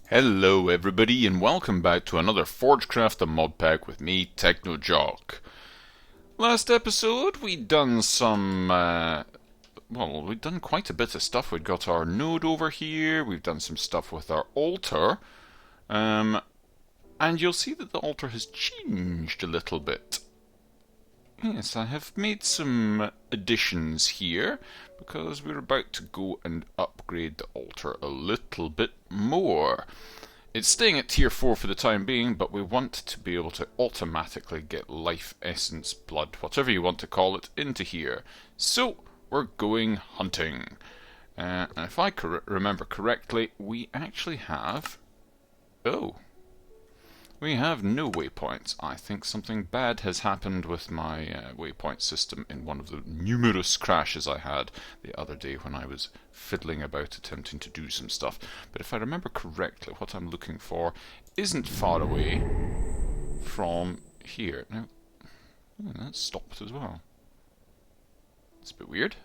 Hello everybody and welcome back to another ForgeCraft The Modpack with me, TechnoJock. Last episode we'd done we'd done quite a bit of stuff. We'd got our node over here, we've done some stuff with our altar, and you'll see that the altar has changed a little bit. Yes, I have made some additions here because we're about to go and upgrade the altar a little bit more. It's staying at tier 4 for the time being, but we want to be able to automatically get life essence, blood, whatever you want to call it, into here. So, we're going hunting. And if I remember correctly, we actually have... Oh. We have no waypoints. I think something bad has happened with my waypoint system in one of the numerous crashes I had the other day when I was fiddling about attempting to do some stuff. But if I remember correctly, what I'm looking for isn't far away from here. Now, that's stopped as well. It's a bit weird.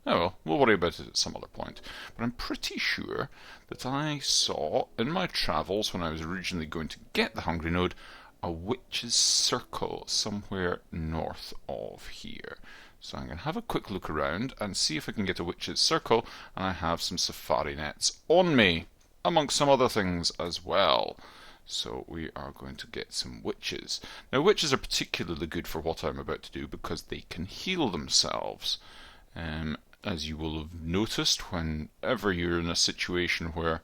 Oh well, we'll worry about it at some other point. But I'm pretty sure that I saw in my travels when I was originally going to get the Hungry Node a witch's circle somewhere north of here. So I'm going to have a quick look around and see if I can get a witch's circle, and I have some safari nets on me, amongst some other things as well. So we are going to get some witches. Now witches are particularly good for what I'm about to do because they can heal themselves. As you will have noticed, whenever you're in a situation where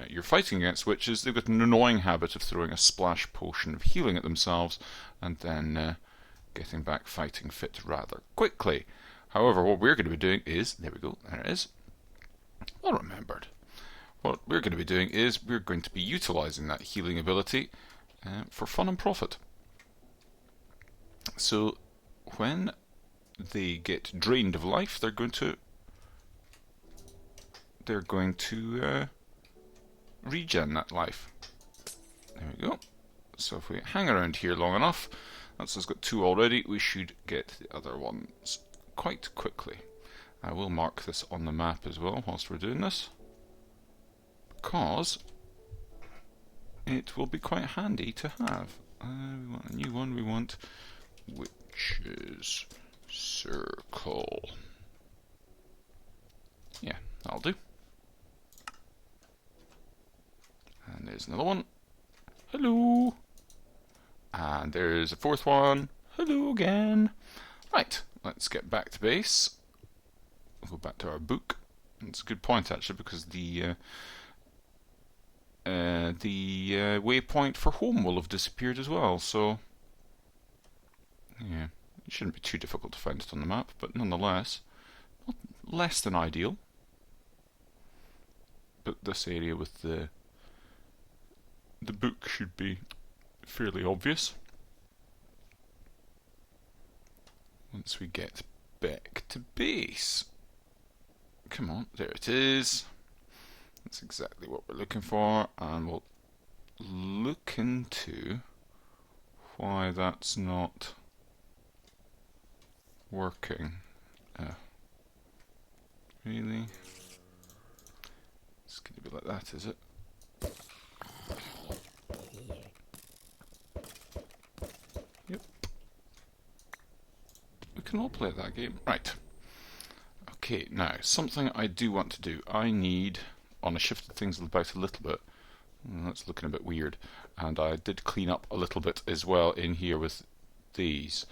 you're fighting against witches, they've got an annoying habit of throwing a splash potion of healing at themselves and then getting back fighting fit rather quickly. However, what we're going to be doing is, there we go, there it is, well remembered. What we're going to be doing is we're going to be utilising that healing ability for fun and profit. So when they get drained of life, they're going to regen that life. There we go. So if we hang around here long enough, that's us got 2 already, we should get the other ones quite quickly. I will mark this on the map as well whilst we're doing this, because it will be quite handy to have. We want a new one, we want witches circle. Yeah, that'll do. And there's another one. Hello. And there's a 4th one. Hello again. Right, let's get back to base. We'll go back to our book. It's a good point actually, because the waypoint for home will have disappeared as well, so yeah. It shouldn't be too difficult to find it on the map, but nonetheless, not less than ideal. But this area with the book should be fairly obvious. Once we get back to base. Come on, there it is. That's exactly what we're looking for, and we'll look into why that's not working. Really? It's going to be like that, is it? Yep. We can all play that game. Right. Okay, now, something I do want to do. I need, I shifted things about a little bit. That's looking a bit weird. And I did clean up a little bit as well in here with these.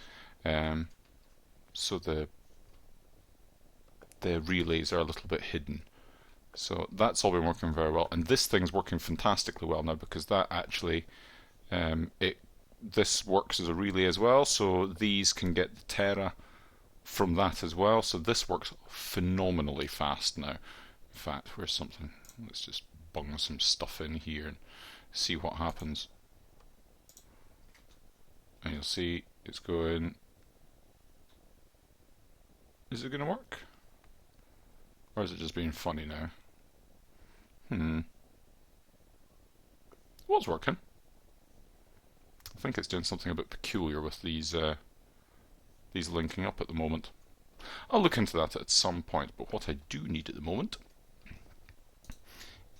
So the relays are a little bit hidden. So that's all been working very well, and this thing's working fantastically well now because that actually this works as a relay as well. So these can get the Terra from that as well. So this works phenomenally fast now. In fact, where's something? Let's just bung some stuff in here and see what happens. And you'll see it's going. Is it going to work? Or is it just being funny now? It was working. I think it's doing something a bit peculiar with these linking up at the moment. I'll look into that at some point, but what I do need at the moment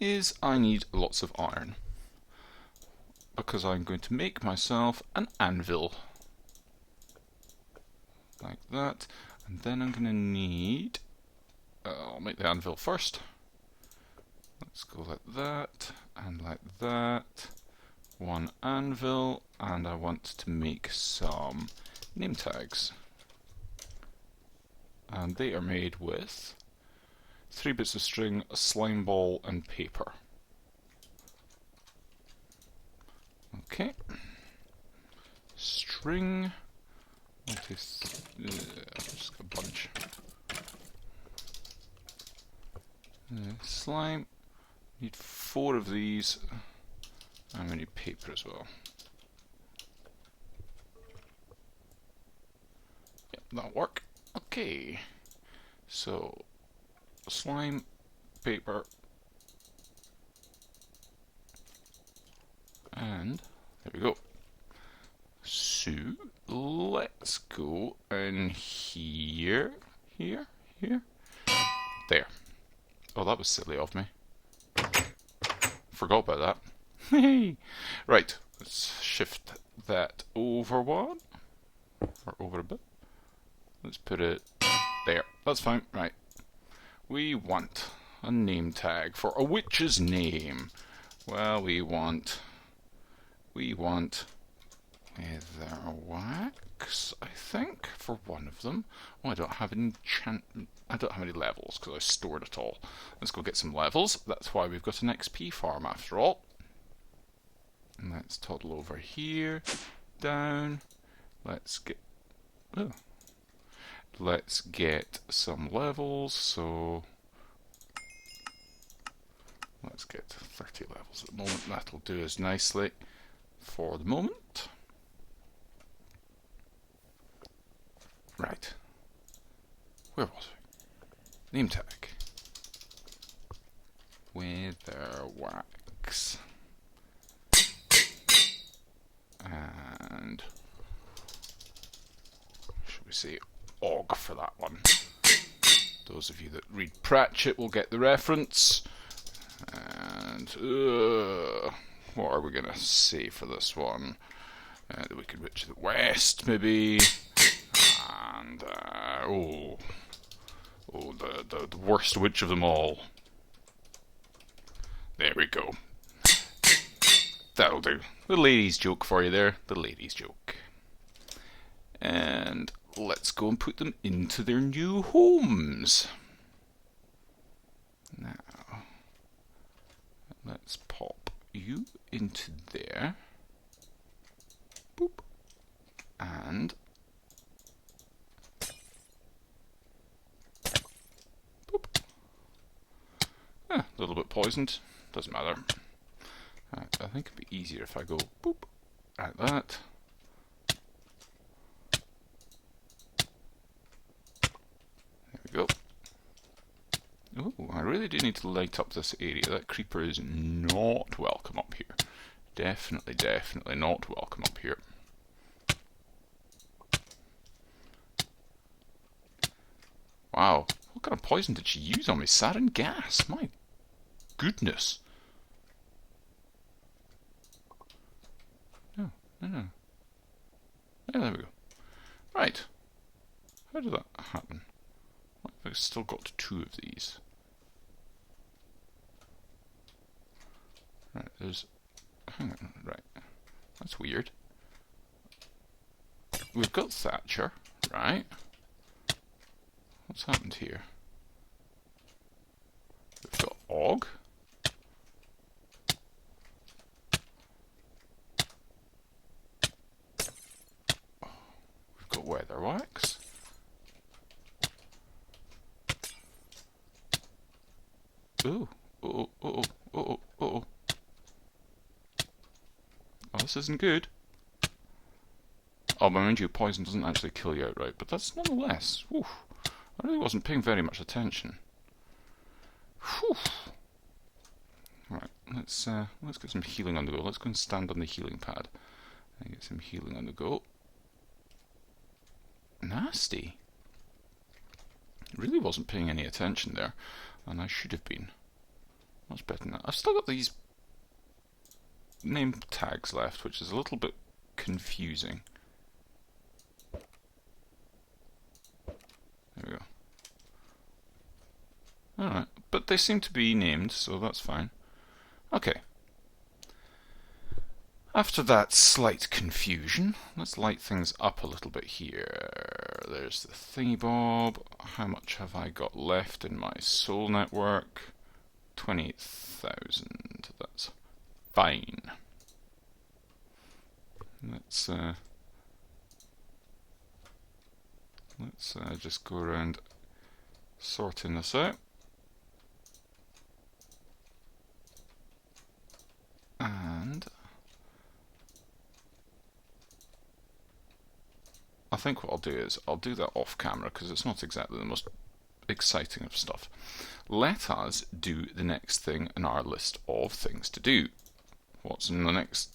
is I need lots of iron, because I'm going to make myself an anvil. Like that. And then I'm going to need... I'll make the anvil first. Let's go like that, and like that. One anvil, and I want to make some name tags. And they are made with 3 bits of string, a slime ball, and paper. Okay. String. Just a bunch. Slime. Need 4 of these. And we need paper as well. Yep, that'll work. Okay. So, slime, paper, and there we go. So, let's go in here, here. There. Oh, that was silly of me. Forgot about that. Right, let's shift that over one, or over a bit. Let's put it there. That's fine. Right. We want a name tag for a witch's name. Well, we want Weatherwax, I think, for one of them. Oh, I don't have an enchantment. I don't have any levels because I stored it all. Let's go get some levels. That's why we've got an XP farm after all. And let's toddle over here, down. Let's get some levels. So let's get 30 levels at the moment. That'll do us nicely for the moment. Right. Where was we? Name tag. Weatherwax. And should we say Og for that one? Those of you that read Pratchett will get the reference. And what are we going to say for this one? The Wicked Witch of the West, maybe. And the worst witch of them all. There we go. That'll do. The ladies' joke for you there. The ladies' joke. And let's go and put them into their new homes. Now, let's pop you into there. Boop. And boop. A little bit poisoned. Doesn't matter. Right, I think it'd be easier if I go boop like that. There we go. Oh, I really do need to light up this area. That creeper is not welcome up here. Definitely not welcome up here. Wow, what kind of poison did she use on me? Sarin gas, my goodness. No. Yeah, there we go. Right. How did that happen? I've still got 2 of these. Right, there's... Hang on, right. That's weird. We've got Thatcher, right? What's happened here? We've got Og. We've got Weatherwax. Ooh. Oh, this isn't good. Oh, but mind you, poison doesn't actually kill you outright, but that's nonetheless. Whew, I really wasn't paying very much attention. Whew. Right, let's get some healing on the go. Let's go and stand on the healing pad and get some healing on the go. Nasty. Really wasn't paying any attention there, and I should have been. Much better than that. I've still got these name tags left, which is a little bit confusing. There we go. Alright, but they seem to be named, so that's fine. Okay. After that slight confusion, let's light things up a little bit here. There's the thingy bob. How much have I got left in my soul network? 28,000. That's fine. Let's just go around sorting this out. And I think what I'll do is I'll do that off camera because it's not exactly the most exciting of stuff. Let us do the next thing in our list of things to do. What's in the next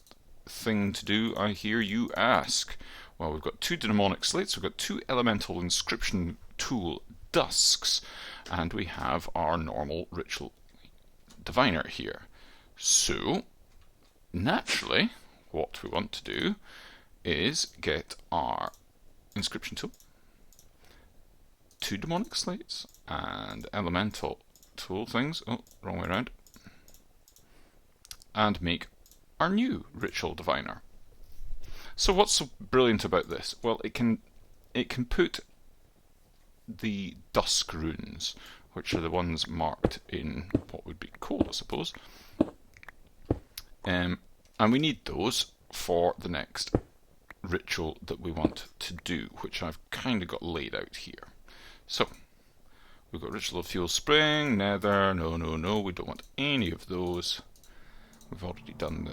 thing to do, I hear you ask? Well, we've got 2 demonic slates, we've got 2 elemental inscription tool dusks, and we have our normal ritual diviner here. So, naturally, what we want to do is get our inscription tool, 2 demonic slates, and elemental tool things, oh, wrong way around, and make our new ritual diviner. So what's so brilliant about this? Well, it can put the dusk runes, which are the ones marked in what would be coal, I suppose, and we need those for the next ritual that we want to do, which I've kind of got laid out here. So we've got ritual of fuel spring, nether, no, we don't want any of those. We've already done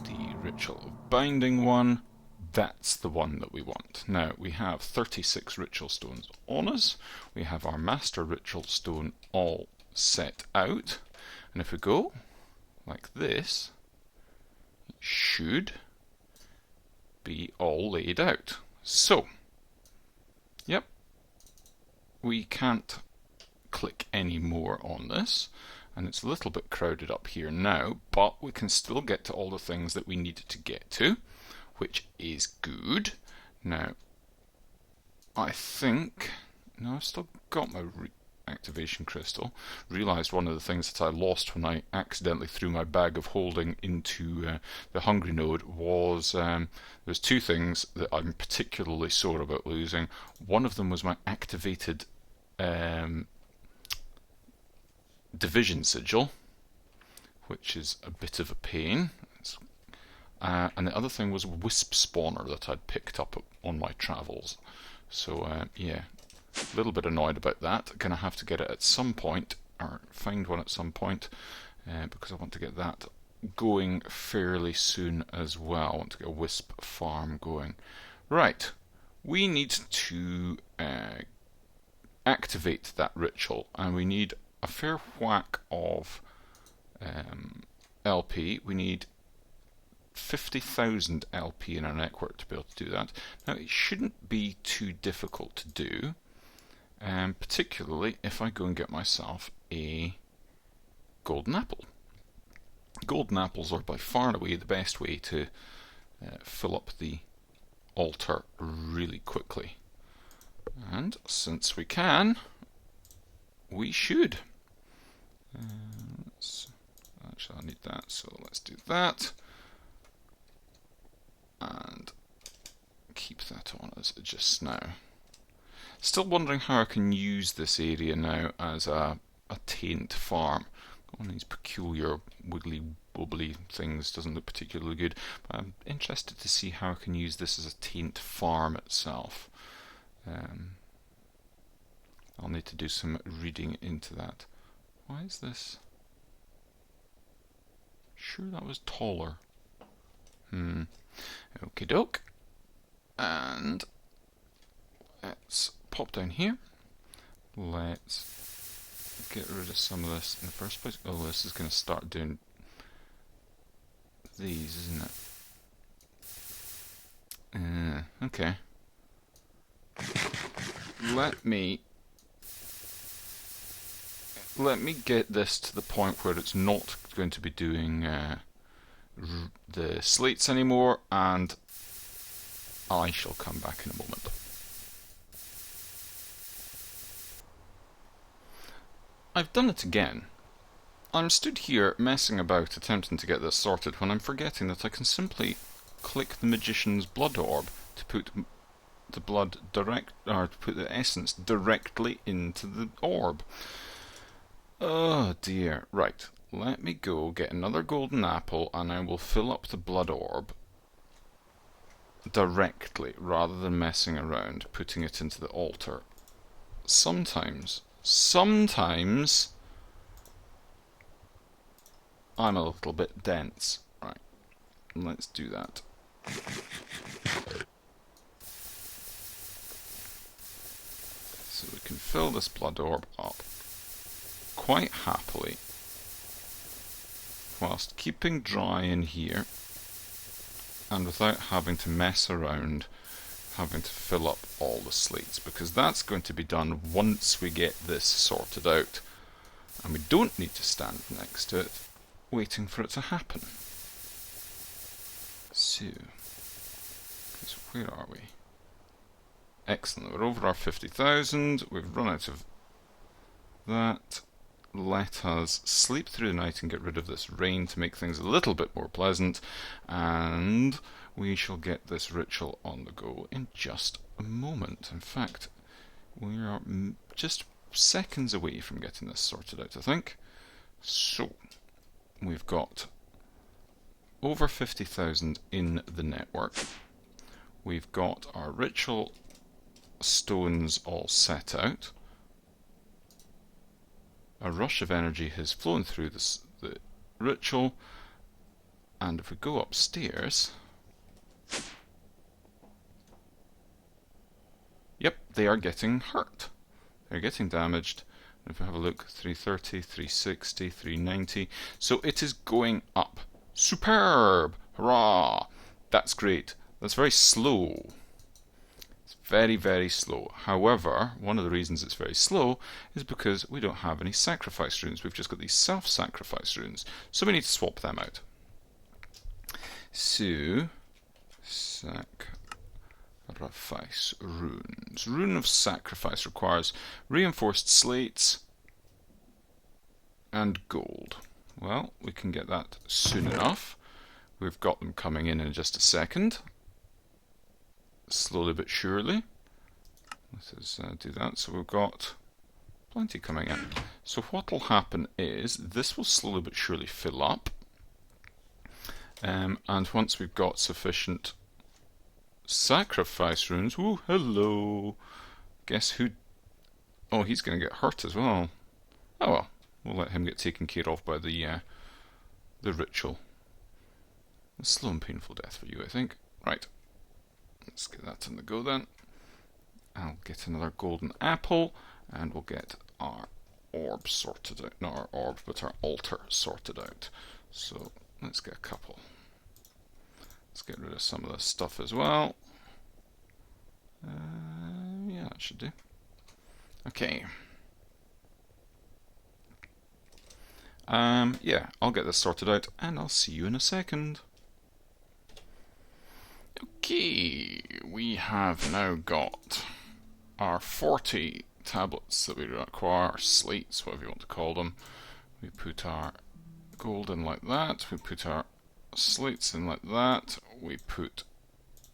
the ritual of binding one. That's the one that we want. Now we have 36 ritual stones on us. We have our master ritual stone all set out, and if we go like this, it should be all laid out. So, yep, we can't click any more on this, and it's a little bit crowded up here now, but we can still get to all the things that we needed to get to, which is good. Now, I think, no, I've still got my activation crystal. Realised one of the things that I lost when I accidentally threw my bag of holding into the hungry node was there's 2 things that I'm particularly sore about losing. One of them was my activated division sigil, which is a bit of a pain. And the other thing was a wisp spawner that I'd picked up on my travels. So yeah, a little bit annoyed about that. Gonna have to get it at some point, or find one at some point, because I want to get that going fairly soon as well. I want to get a wisp farm going. Right, we need to activate that ritual, and we need a fair whack of LP. We need 50,000 LP in our network to be able to do that. Now, it shouldn't be too difficult to do, particularly if I go and get myself a golden apple. Golden apples are by far and away the best way to fill up the altar really quickly. And since we can, we should. Actually, I need that, so let's do that. And keep that on as just now. Still wondering how I can use this area now as a taint farm. One of these peculiar wiggly wobbly things doesn't look particularly good, but I'm interested to see how I can use this as a taint farm itself. I'll need to do some reading into that. Why is this? Sure, that was taller. Okie doke. And let's pop down here. Let's get rid of some of this in the first place. Oh, this is going to start doing these, isn't it? Okay. Let me let me get this to the point where it's not going to be doing the slates anymore, and I shall come back in a moment. I've done it again. I'm stood here messing about attempting to get this sorted when I'm forgetting that I can simply click the magician's blood orb to put the blood to put the essence directly into the orb. Oh dear. Right, let me go get another golden apple and I will fill up the blood orb directly rather than messing around putting it into the altar. Sometimes I'm a little bit dense. Right, let's do that. So we can fill this blood orb up quite happily whilst keeping dry in here and without having to mess around having to fill up all the slates, because that's going to be done once we get this sorted out, and we don't need to stand next to it waiting for it to happen. So, where are we? Excellent, we're over our 50,000, we've run out of that. Let us sleep through the night and get rid of this rain to make things a little bit more pleasant, and we shall get this ritual on the go in just a moment. In fact, we are just seconds away from getting this sorted out, I think. So, we've got over 50,000 in the network. We've got our ritual stones all set out. A rush of energy has flown through the ritual, and if we go upstairs, yep, they are getting hurt. They're getting damaged. And if we have a look, 330, 360, 390. So it is going up. Superb! Hurrah! That's great. That's very slow. Very, very slow. However, one of the reasons it's very slow is because we don't have any sacrifice runes. We've just got these self-sacrifice runes. So we need to swap them out. So, sacrifice runes. Rune of Sacrifice requires reinforced slates and gold. Well, we can get that soon enough. We've got them coming in just a second. Slowly but surely. Let us do that. So we've got plenty coming in. So what will happen is this will slowly but surely fill up. And once we've got sufficient sacrifice runes, ooh, hello. Guess who? Oh, he's going to get hurt as well. Oh well, we'll let him get taken care of by the ritual. A slow and painful death for you, I think. Right. Let's get that on the go then. I'll get another golden apple, and we'll get our orb sorted out. Not our orb, but our altar sorted out. So let's get a couple. Let's get rid of some of this stuff as well. Yeah, that should do. Okay. Yeah, I'll get this sorted out, and I'll see you in a second. Okay, we have now got our 40 tablets that we require, slates, whatever you want to call them. We put our gold in like that, we put our slates in like that, we put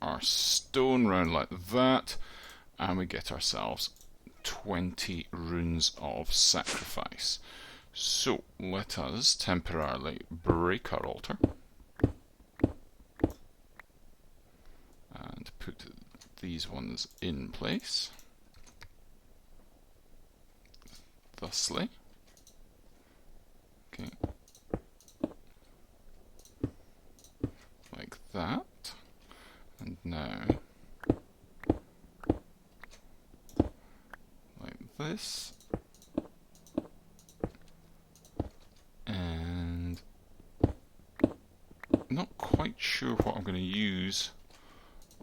our stone round like that, and we get ourselves 20 runes of sacrifice. So let us temporarily break our altar and put these ones in place thusly. Okay, like that. And now like this. And not quite sure what I'm going to use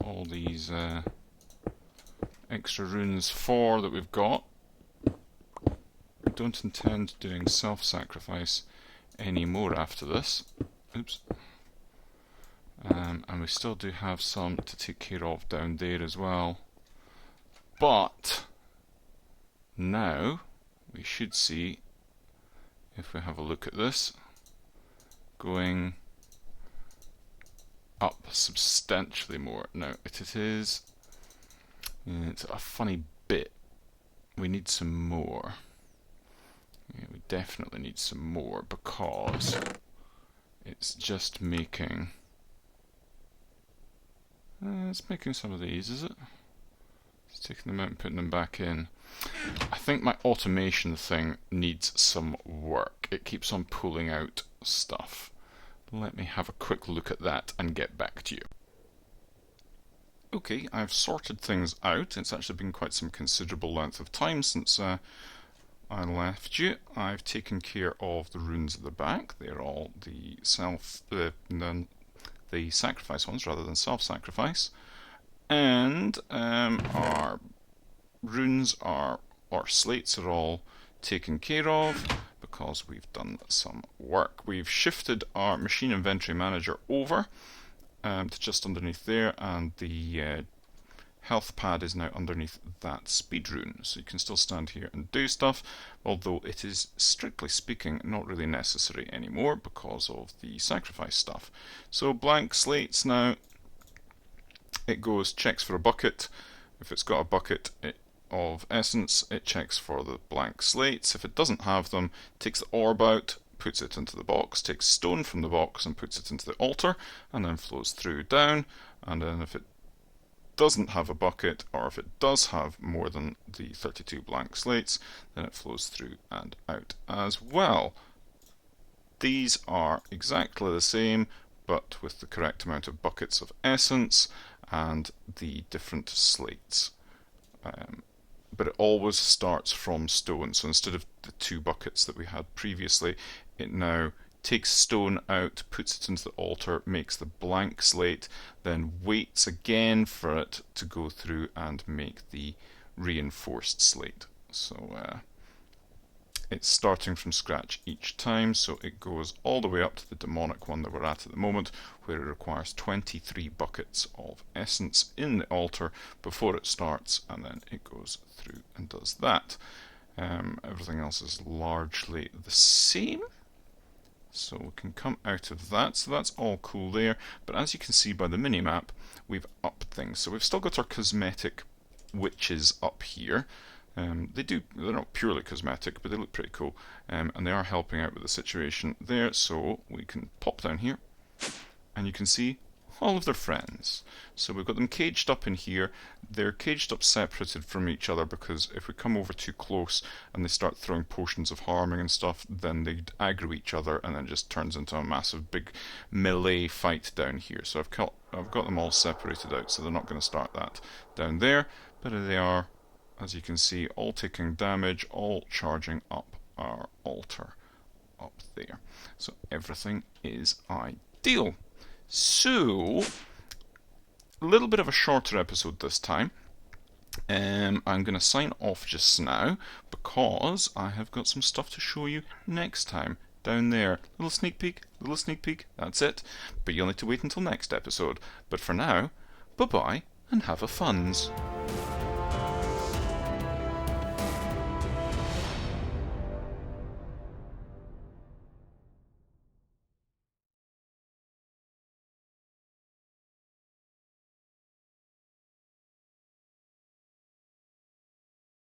all these extra runes for that we've got. don't intend doing self-sacrifice anymore after this. Oops. And we still do have some to take care of down there as well. But now we should see, if we have a look at this, going up substantially more. Now it's a funny bit. We need some more. Yeah, we definitely need some more because it's just making. It's making some of these, is it? It's taking them out and putting them back in. I think my automation thing needs some work. It keeps on pulling out stuff. Let me have a quick look at that and get back to you. Okay, I've sorted things out. It's actually been quite some considerable length of time since I left you. I've taken care of the runes at the back. They're all the sacrifice ones rather than self-sacrifice. And our runes or slates are all taken care of because we've done some work. We've shifted our machine inventory manager over to just underneath there, and the health pad is now underneath that speed rune, so you can still stand here and do stuff, although it is strictly speaking not really necessary anymore because of the sacrifice stuff. So blank slates now, it goes, checks for a bucket. If it's got a bucket of essence, it checks for the blank slates. If it doesn't have them, takes the orb out, puts it into the box, takes stone from the box and puts it into the altar, and then flows through down. And then if it doesn't have a bucket, or if it does have more than the 32 blank slates, then it flows through and out as well. These are exactly the same, but with the correct amount of buckets of essence and the different slates. But it always starts from stone, so instead of the 2 buckets that we had previously, it now takes stone out, puts it into the altar, makes the blank slate, then waits again for it to go through and make the reinforced slate. So it's starting from scratch each time, so it goes all the way up to the demonic one that we're at the moment, where it requires 23 buckets of essence in the altar before it starts, and then it goes through and does that. Everything else is largely the same, so we can come out of that. So that's all cool there, but as you can see by the minimap, we've upped things. So we've still got our cosmetic witches up here. They're not purely cosmetic, but they look pretty cool, and they are helping out with the situation there. So we can pop down here, and you can see all of their friends. So we've got them caged up in here. They're caged up separated from each other because if we come over too close and they start throwing potions of harming and stuff, then they aggro each other and then it just turns into a massive big melee fight down here. So I've got them all separated out, so they're not going to start that down there, but they are, as you can see, all taking damage, all charging up our altar up there. So everything is ideal. So, a little bit of a shorter episode this time. I'm going to sign off just now because I have got some stuff to show you next time. Down there, little sneak peek, that's it. But you'll need to wait until next episode. But for now, bye-bye and have a funs.